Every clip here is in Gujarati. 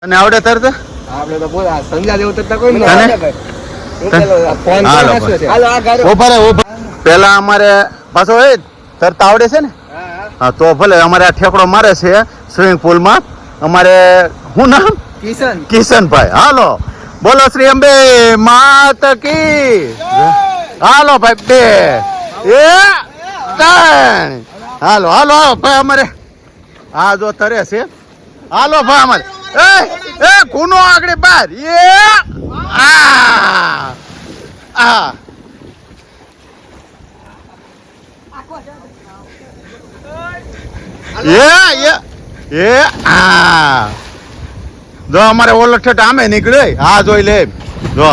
અને આવડે તરત આપણે તો બોલ સંજા જેવું તરતા કોઈ ન પેલા અમારે પાછો એ તરતા આવડે છે ને હા તો ભલે અમારે આ ઠેકડો મારે છે સ્વિમિંગ પુલ માં અમારે શું નામ કિશનભાઈ હાલો બોલો શ્રી અંબે માત કી હાલો ભાઈ બે એ ત્રણ હાલો હાલો ભાઈ અમારે હા જો તરે છે હાલો ભાઈ અમારે એ કુનો આગળ બાર એ આ આ એ આ જો અમારે ઓલો ઠેઠ આમે નીકળે હા જોઈ લે જો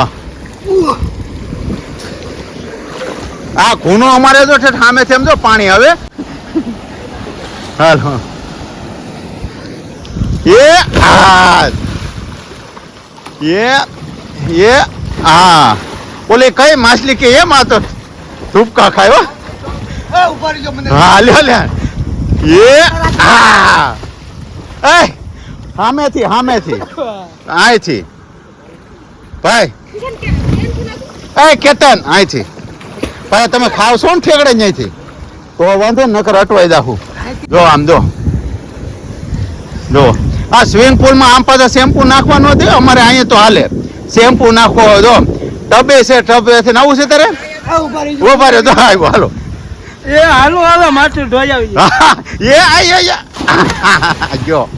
આ ખૂનો અમારે જો ઠેઠ આમે છે એમ જો પાણી આવે હાલો ये हाँ बोले कई मछली के ये माँ तो धूप का खाए हाँ ले ये हामे थी आई थी भाई केतन आई थी भाई તમે ખાવ છો ને ઠેકડે જ નહીં તો વાંધો નકર અટવાઈ જાહું જો આમ જો આ સ્વિમિંગ પુલ માં આમ પાછા શેમ્પુ નાખવા ન દે અમારે અહીંયા તો હાલે શેમ્પુ નાખો જો ટબે છે ટબે છે નવું છે તારે ઉભા રહ્યો તો આવ્યો હાલો એ હાલો હાલો માથું ધોઈ આવી એ આઈ જો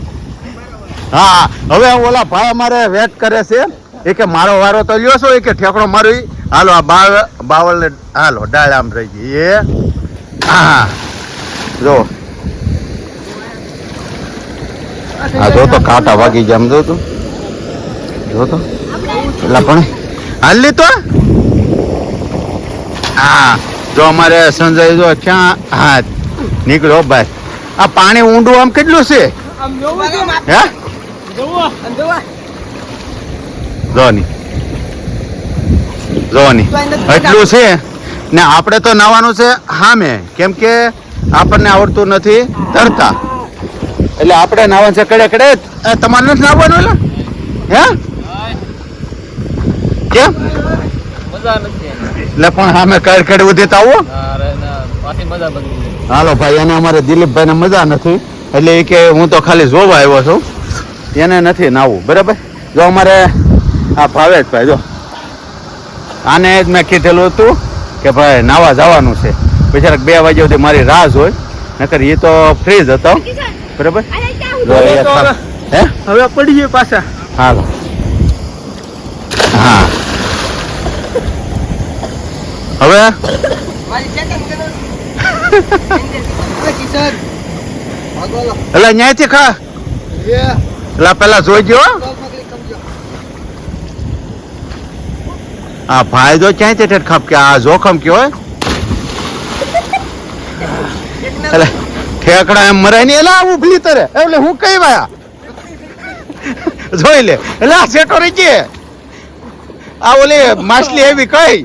હા હવે ઓલા ભાઈ અમારે વેટ કરે છે એ કે મારો વારો તો લ્યો છો એ કે ઠેકડો મારો હાલો આ બાવળ ને હાલો ડાળ આમ રહી ગઈ એ હા જો હા જો તો કાંટા વાગી જાય જો તો એટલે પણ હાલી તો હા જો અમારે સંજય જો ક્યાં હા નીકળ્યો ભાઈ આ પાણી ઊંડું આમ કેટલું છે હે જોની એટલું છે ને આપણે તો નાવાનું છે હામે કેમ કે આપણને આવડતું નથી તરતા એટલે આપણે નાવાનું છે કડે કડે તમારે નથી નાવાનું એટલે હે કેમ એટલે પણ સામે કડ કડે ઉધી આવો હાલો ભાઈ એને અમારે દિલીપભાઈ ને મજા નથી એટલે એ કે હું તો ખાલી જોવા આવ્યો છું એને નથી નાવું બરાબર જો અમારે આ ભાવેશભાઈ જો આને જ મેં કીધેલું હતું કે ભાઈ નાવા જવાનું છે બિચારા 2 વાગ્યા સુધી મારી રાહ હોય નકર એ તો ફ્રી જ હતો બરાબર હે હવે પડી ગયો પાછા હાલો હા હવે એટલે ન્યાયથી ખા એટલે પેલા જોઈ ગયો આ ભાઈ જો ક્યાંય ઠેઠ ખાપ કે આ જોખમ કયો એટલે ઠેકડા એમ મરાય નહીં એટલે ઉભલી તરે એટલે હું કઈ વાયા જોઈ લે એટલે આ સેટો રહી છે આ ઓલી માછલી એવી કઈ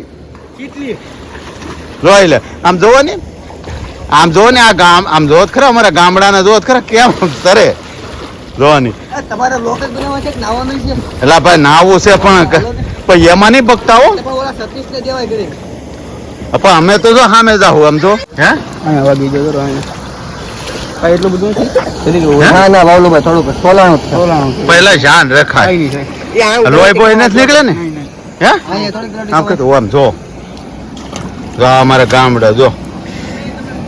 જોઈ લે આમ જોવો ને આ ગામ આમ જોત ખરા અમારા ગામડાના જોત ખરા કેમ તરે જોવાની તમારે લોકલ બનાવવા છે નાવાનું છે એટલે ભાઈ નાવું છે પણ એમાં નહીં બગતા હો પણ અમે તો જો સામે જાહું આમ તો હે બીજો એટલું બધું ના ના વાવલું ભાઈ થોડુંક સોલાણું પહેલા જાન રખાય લોહી બોય નથી નીકળે ને હે આમ કીધું આમ જો અમારા ગામડા જો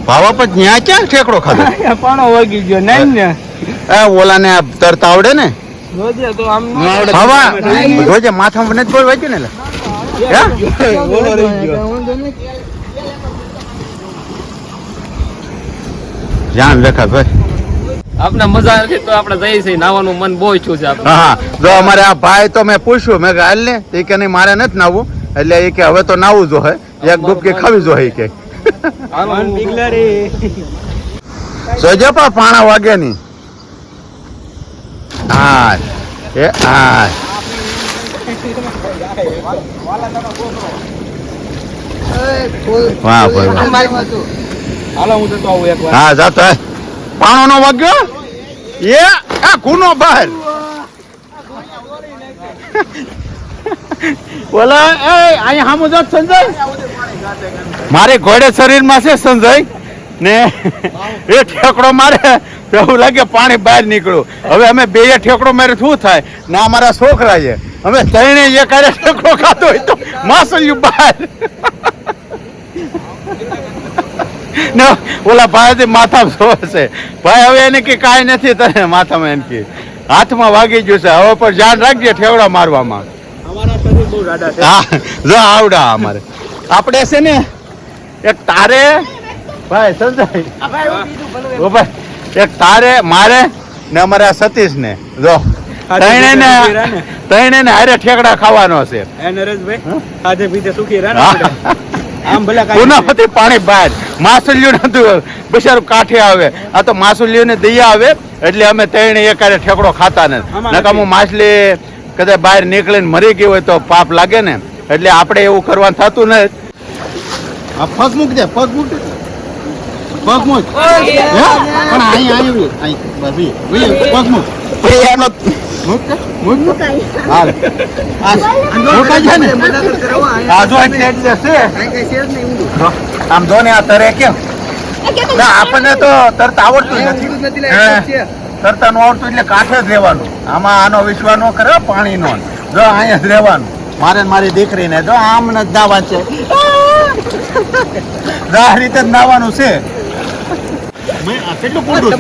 ભાવા પછી ન્યા ક્યાં ઠેકડો ખાધો પાણો વાગી ગયો નહીં ને ઓલા ને તરતા આવડે ને જોજે માથામાં નથી બોલ વાંચ્યું ને ધ્યાન રેખા ભાઈ આપણે મજા નથી તો આપણે જઈએ છીએ નાવાનું મન બહુ ઈચ્છું છે હા જો અમારે આ ભાઈ તો મેં પૂછ્યું મેં હાલ ને એ કે નહીં મારે નથી નાવું એટલે એ કે હવે તો નાવું જો હે એક ડૂબકી ખાવી જો હે કે સોજો પા પાણા વાગે ની હા એ હા વાહ ભાઈ હા જાતો પાણો નો વાગ્યો એ આ કુનો બહાર બોલો એ અહીંયા હામું જો સંજય મારે ઘોડે શરીરમાં છે સંજય ને એ ઠેકડો મારે તો એવું લાગે પાણી બહાર નીકળ્યું. હવે અમે બે ઠેકડો મારે શું થાય ને અમારા છોકરા છે અમે ત્રણે એક હારે ઠેકડો ખાતો હોય તો માસલ્યું બહાર ને ઓલા ભાઈ માથામાં સોવે છે ભાઈ હવે એને કે કાંઈ નથી તને માથામાં એમ કે હાથમાં વાગી ગયું છે હવે પણ ધ્યાન રાખજે ઠેકડા મારવામાં. હા જો આવડા અમારે આપણે છે ને એક તારે ભાઈ સંજય ઓ ભાઈ એક તારે મારે ને અમારા સતીશ ને જો ત્રણે ને હારે ઠેકડા ખાવાનો છે. પુનાપતિ પાણી બહાર માસુલિયું નતું બિચારું કાંઠે આવે આ તો માસુલિયું ને દયા આવે એટલે અમે ત્રણે એક હારે ઠેકડો ખાતા નથી નકામું માછલી કદાચ બહાર નીકળીને મરી ગઈ હોય તો પાપ લાગે ને એટલે આપણે એવું કરવાનું થતું નથી. આ પગ મૂક દે પગ મૂક દે પગ મૂક પણ અહીં પગ મૂક આમ જો ને આ તરે કેમ આપણને તો તરત આવડતું નથી તરતાનું આવડતું એટલે કાંઠે જ રહેવાનું આમાં આનો વિશ્વાસ ન કરે પાણીનો જો અહીંયા જ રહેવાનું મારે મારી દીકરીને જો આમ જ નાવા છે આ રીતે જ નાવાનું છે. કેટલું પૂરું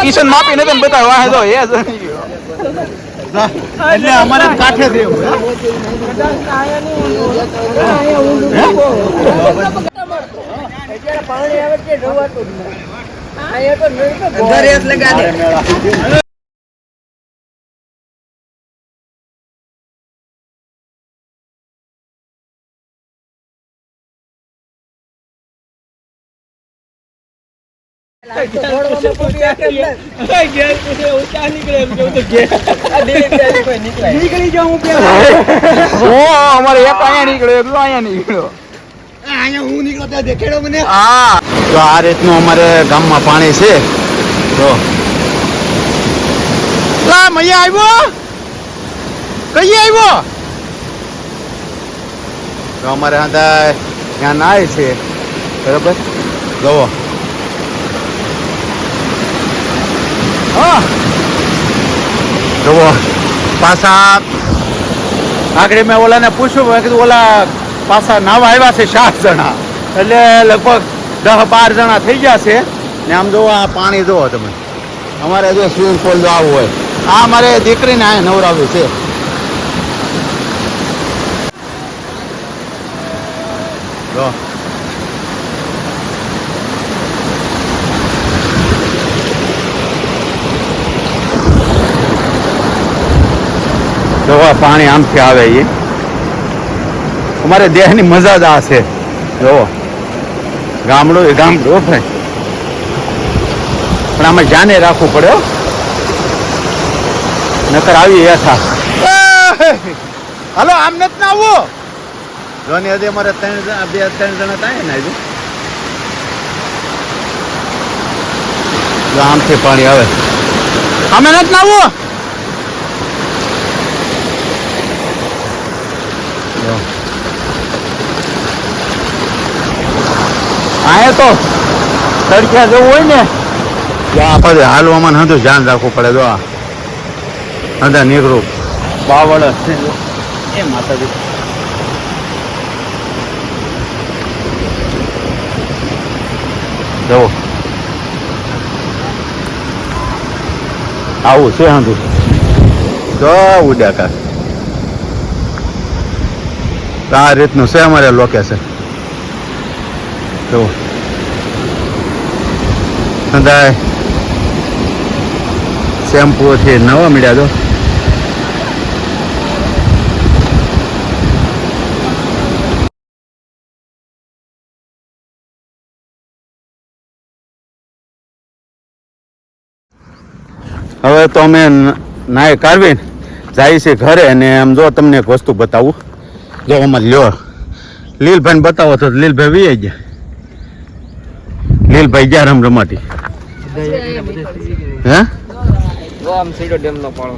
કિશન માપી નથી બતાવ એટલે અમારે કાંઠે જ રહેવું. નીકળી જાઉં અમારે એક અહીંયા નીકળ્યો એટલો અહીંયા નીકળ્યો અહીંયા હું નીકળ્યો ત્યાં દેખાડ્યો મને. હા તો આ રીતનું અમારે ગામમાં પાણી છે. તો મૈયા આવ્યો કઈ આવ્યો તો અમારે ત્યાં નાય છે બરોબર જોવો. જુઓ પાછા આગળ મેં ઓલાને પૂછ્યું મેં કીધું ઓલા પાછા નાવા આવ્યા છે 7 જણા એટલે લગભગ 10-12 જણા થઈ ગયા છે ને આમ જુઓ આ પાણી જુઓ તમે અમારે જો સ્વિમિંગ પુલ જો આવું હોય આ અમારે દીકરીને આ નવરાવ્યું છે. જો જોવા પાણી આમથી આવે એ અમારે દેહની મજા જ આ છે. જોવો ગામડું એ ગામડું ભાઈ પણ આમાં જાને રાખવું પડે નકર આવી હેઠા હાલો આમ નથી ના આવું જોની હજી અમારે 2-3 જણા થાય ને હજુ જો આમથી પાણી આવે અમે નથી ના આવું. આયા તો તડક્યા જવું હોય ને આપણે હાલવામાં હતું ધ્યાન રાખવું પડે. જો અંદર નીકળું બાવળ એ માતાજી જવો આવું છે હાંધું જો ઉડ્યા કા આ રીતનું છે અમારે લોકેશન. તો સંદાય શેમ્પુ થી નવા મળ્યા તો હવે તો અમે નાય કાઢવીને જાય છે ઘરે અને આમ જો તમને એક વસ્તુ બતાવું જો આમાં લ્યો લીલભાઈ બતાવો તો લીલભાઈ વી ગયા લીલભાઈ ગયા રમાટી હે જો આમ સીડો ડેમનો પાળો.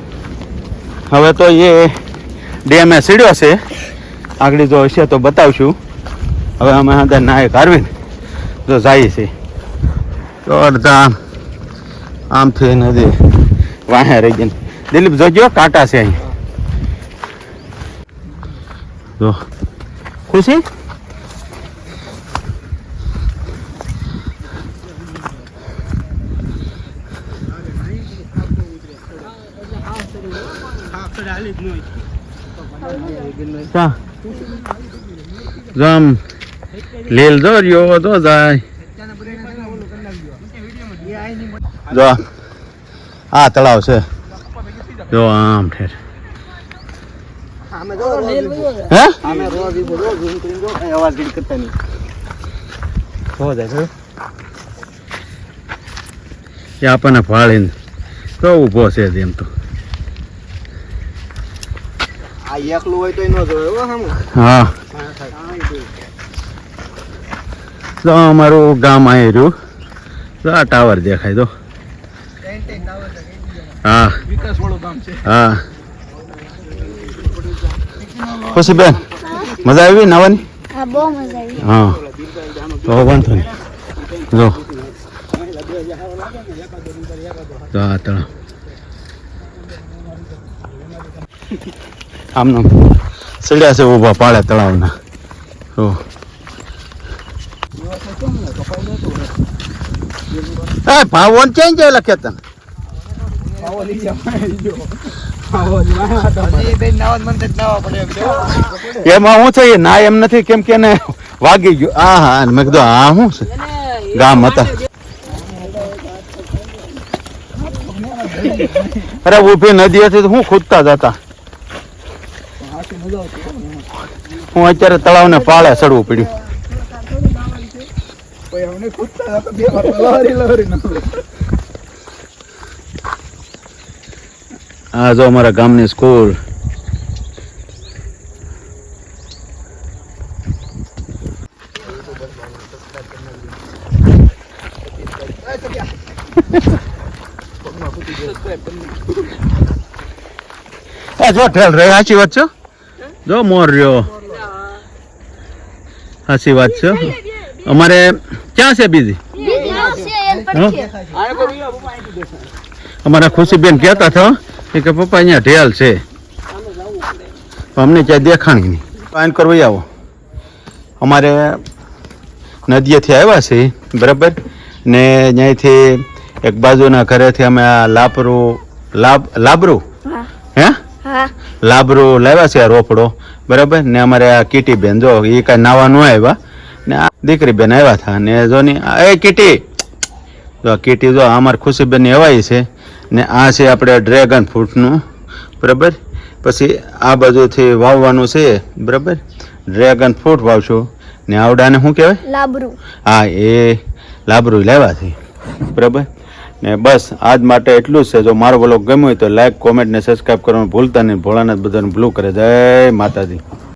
હવે તો એ ડેમે સીડ્યો છે, આગળ જો હશે તો બતાવશું. હવે અમે અંદર નાય કાઢવીને જો જાય છે તો અડધા આમથી નદી વાહે રહી ગઈ. દિલીપ જોજો કાંટા છે અહીં જો. ખુશી જમ લીલ જો રહ્યો તો જાય જો આ તળાવ છે જો આમ ઠેર. હે આમે રોજ ઈ બોલો ઝૂમ કરીને જો કઈ અવાજ ગીડ કરતા નહીં. હો જાય છે. એ આપણને ફાળીને તો ઊભો છે એમ તો. આ એકલું હોય તો નો જોવે હો હામું. હા તો અમારું ગામ આવી રહ્યું તો આ ટાવર દેખાય તો. હા વિકાસ વાળું ગામ છે. હા ખુશીબેન મજા આવી નાવાની? હા બહુ મજા આવી. હા તો વાંધો નહીં. જો તો આ તળાવ આમનો સીડ્યા છે ઊભા પાડે તળાવના. તો ભાવોન ચેન્જ જાય લખે તને. આવો નીચે જો આવો હજી બેન નાવા મન જ નાવા પડે એમ જો. એમાં શું છે ના એમ નથી કેમ કે એને વાગી ગયું. હા હા મેં કીધું હા શું છે ગામ હતા. અરે ઊભી નદી હતી તો હું ખુદતા જતા. હું અત્યારે તળાવને પાળે ચડવું પડ્યું. કોઈ અમને ખુદતા હતા બે વાર લહરી ન. આ જો અમારા ગામની સ્કૂલ. જો ઠેલ રે સાચી વાત છે. જો મોર રહ્યો સાચી વાત છે. અમારે ક્યાં છે બીજી? અમારા ખુશીબેન કહેતા હતા કે પપ્પા અહીંયા ઢેલ છે, અમને ક્યાંય દેખાણી નહીં. પાન કરવી આવો. અમારે નદીએથી આવ્યા છે બરાબર ને ત્યાંથી એક બાજુના ઘરેથી અમે આ લાબરું હે લાબરું લાવ્યા છે આ રોપડો બરાબર ને. અમારે આ કીટી બેન જો એ કાંઈ નાવા ન આવ્યા ને આ દીકરી બેન આવ્યા હતા ને જો ની એ કીટી જો કીટી જો અમારે ખુશીબેનની હવાઈ છે ને આ છે આપણે ડ્રેગન ફ્રૂટનું બરાબર. પછી આ બાજુથી વાવવાનું છે બરાબર. ડ્રેગન ફ્રૂટ વાવશું ને આવડાને શું કહેવાય? લાબરું. હા એ લાબરું લાવ્યા છે બરાબર ને. બસ આજ માટે એટલું જ છે. જો મારો વ્લોગ ગમ્યો હોય તો લાઈક કોમેન્ટ ને સબસ્ક્રાઈબ કરવાનું ભૂલતા નહીં. ભોળાનાથ બધાને ભલું કરે. જય માતાજી.